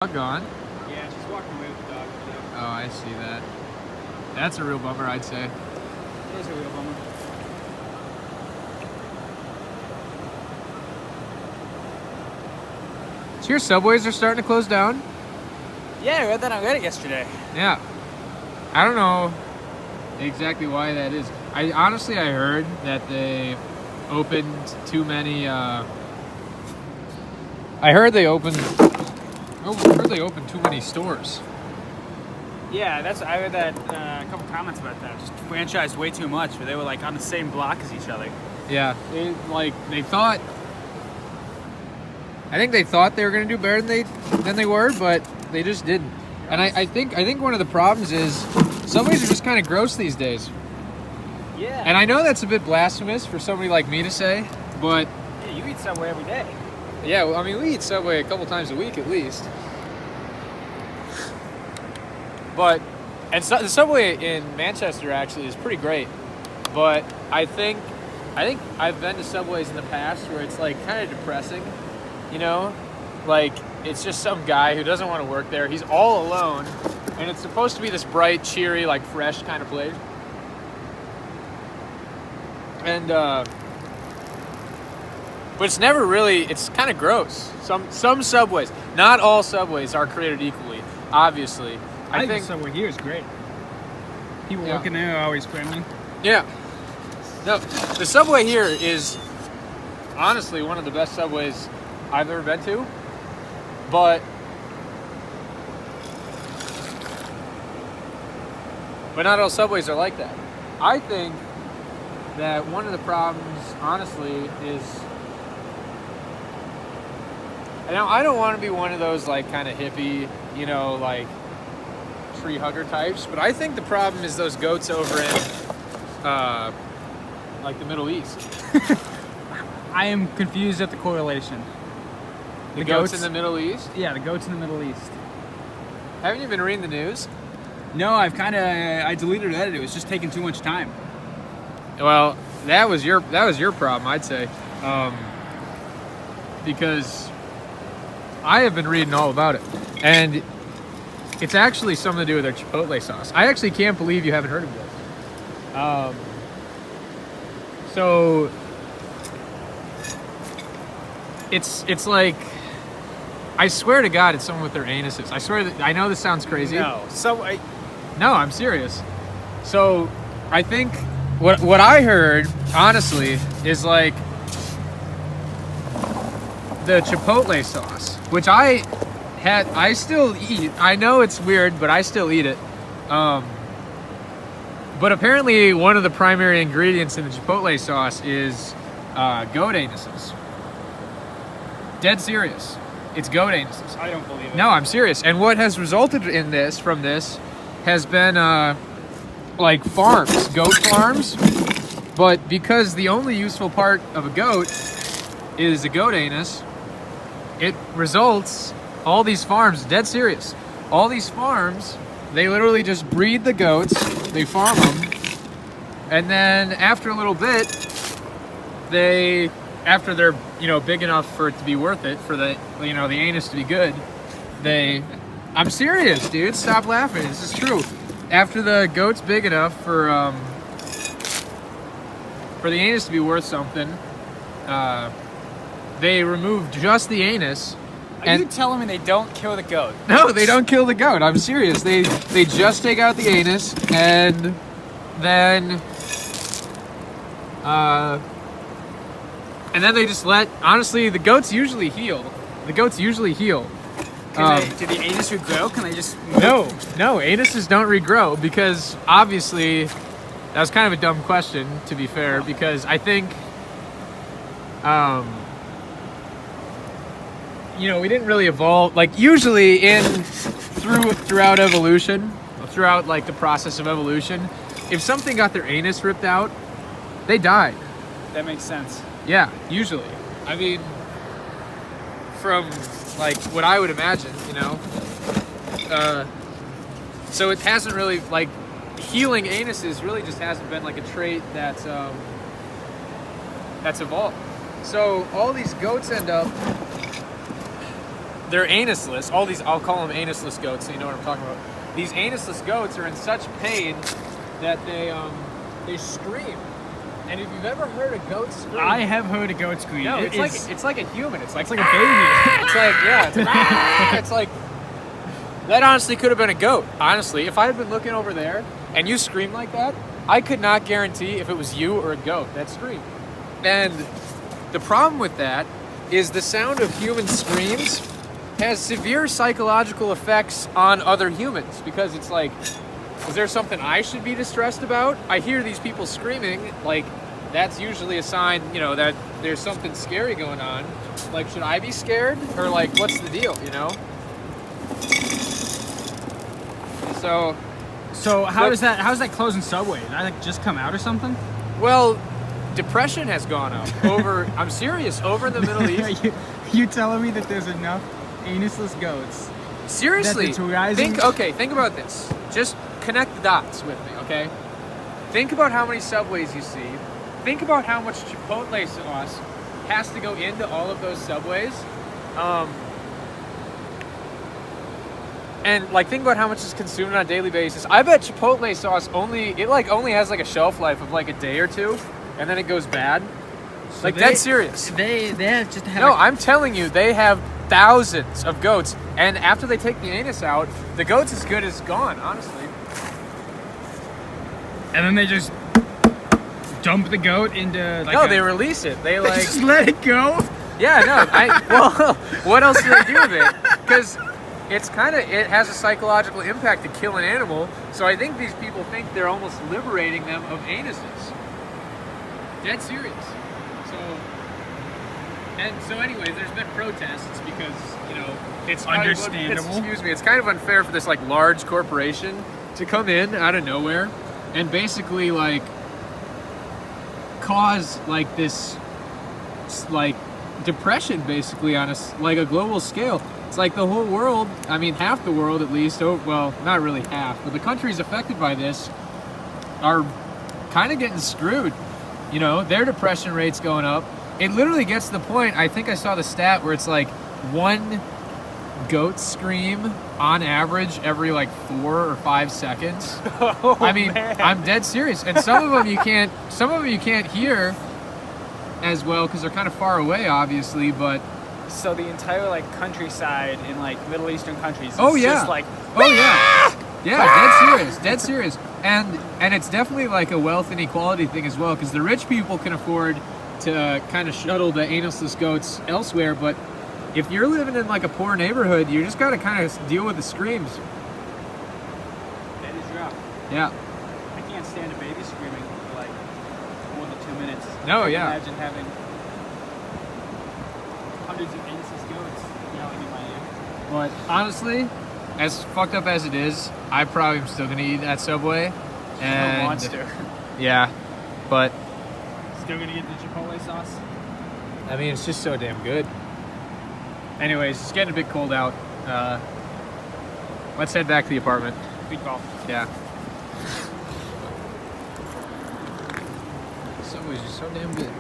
Dog gone. Yeah, she's walking away with the dog. Oh, I see that. That's a real bummer, I'd say. It is a real bummer. So your subways are starting to close down? Yeah, I read that on Reddit yesterday. Yeah. I don't know exactly why that is. I heard that they opened too many. I heard they opened too many stores. Yeah, I read that a couple comments about that. Just franchised way too much, where they were like on the same block as each other. Yeah, they thought. I think they thought they were going to do better than they were, but they just didn't. And I think one of the problems is Subways are just kind of gross these days. Yeah. And I know that's a bit blasphemous for somebody like me to say, but Yeah, you eat Subway every day. yeah, well, I mean, we eat Subway a couple times a week at least. But the Subway in Manchester actually is pretty great. But I think I've been to Subways in the past where it's like kind of depressing, you know? Like it's just some guy who doesn't want to work there. He's all alone, and it's supposed to be this bright, cheery, like fresh kind of place. And but it's never really. It's kind of gross. Some Subways, not all Subways are created equally. Obviously, I think the Subway here is great. People working there are always friendly. Yeah. No, the Subway here is honestly one of the best Subways I've ever been to. But not all Subways are like that. I think that one of the problems, honestly, is... Now, I don't want to be one of those, like, kind of hippie, you know, like, tree hugger types, but I think the problem is those goats over in, like, the Middle East. I am confused at the correlation. The goats in the Middle East? Yeah, the goats in the Middle East. Haven't you been reading the news? No, I deleted Reddit. It was just taking too much time. Well, that was your problem, I'd say, because I have been reading all about it, and it's actually something to do with their Chipotle sauce. I actually can't believe you haven't heard of this. So it's like, I swear to God, it's someone with their anuses. I know this sounds crazy. No, No, I'm serious. So I think what I heard, honestly, is like the Chipotle sauce, which I still eat. I know it's weird, but I still eat it. But apparently one of the primary ingredients in the Chipotle sauce is goat anuses. Dead serious. It's goat anuses. I don't believe it. No, I'm serious. And what has resulted from this has been like farms, goat farms. But because the only useful part of a goat is a goat anus, it results, all these farms, dead serious, all these farms, they literally just breed the goats, they farm them, and then after a little bit, after they're, big enough for it to be worth it, for the anus to be good, I'm serious, dude, stop laughing, this is true. After the goat's big enough for the anus to be worth something, they remove just the anus. Are you telling me they don't kill the goat? No, they don't kill the goat. I'm serious. They just take out the anus, and then they just honestly, the goats usually heal. Do the anus regrow? Can they just... No, anuses don't regrow, because obviously that was kind of a dumb question, to be fair, because I think we didn't really evolve, like usually throughout evolution, throughout like the process of evolution, if something got their anus ripped out, they died. That makes sense. Yeah, usually. I mean, from like what I would imagine, so it hasn't really, like, healing anuses really just hasn't been like a trait that's evolved. So all these goats end up they're anusless. All these, I'll call them anusless goats, so you know what I'm talking about. These anusless goats are in such pain that they scream. And if you've ever heard a goat scream, I have heard a goat scream. no, it's like a human. It's like a baby. It's like it's like it's like that. Honestly, could have been a goat. Honestly, if I had been looking over there and you screamed like that, I could not guarantee if it was you or a goat that screamed. And the problem with that is the sound of human screams has severe psychological effects on other humans, because it's like, is there something I should be distressed about? I hear these people screaming, like that's usually a sign, you know, that there's something scary going on. Like, should I be scared, or like what's the deal, you know? So how's that closing Subway? Did that like just come out or something? Well, depression has gone up over. I'm serious. Over in the Middle East. you telling me that there's enough anusless goats? Seriously. That it's rising? Think about this. Just connect the dots with me, okay? Think about how many Subways you see. Think about how much Chipotle sauce has to go into all of those Subways. And like, think about how much is consumed on a daily basis. I bet Chipotle sauce only has like a shelf life of like a day or two, and then it goes bad. So like, that's serious. They have just have. No, I'm telling you, they have thousands of goats, and after they take the anus out, the goat's as good as gone, honestly. And then they just dump the goat into like. No, they release it. They like just let it go. Yeah, no. Well, what else do they do with it? Because it has a psychological impact to kill an animal. So I think these people think they're almost liberating them of anuses. Dead serious. So anyways, there's been protests because, you know, it's understandable. It's kind of unfair for this like large corporation to come in out of nowhere and basically like cause like this like depression basically on a global scale. It's like the whole world, I mean half the world at least, well, not really half, but the countries affected by this are kind of getting screwed. You know, their depression rate's going up. It literally gets to the point, I think I saw the stat where it's like one goat scream on average every like 4 or 5 seconds. Oh, I mean, man. I'm dead serious. And some of them you can't hear as well because they're kind of far away, obviously, but So the entire like countryside in like Middle Eastern countries is just like, dead serious. And it's definitely like a wealth inequality thing as well, because the rich people can afford to kind of shuttle the anusless goats elsewhere, but if you're living in like a poor neighborhood, you just got to kind of deal with the screams. That is rough. Yeah. I can't stand a baby screaming for like more than 2 minutes. No, I yeah. Imagine having hundreds of anusless goats yelling in my ear. But honestly, as fucked up as it is, I probably am still gonna eat that Subway. And a monster. Yeah, but Still gonna get the Chipotle sauce. I mean, it's just so damn good. Anyways, it's getting a bit cold out. Let's head back to the apartment. Good call. Yeah. Subway's just so damn good.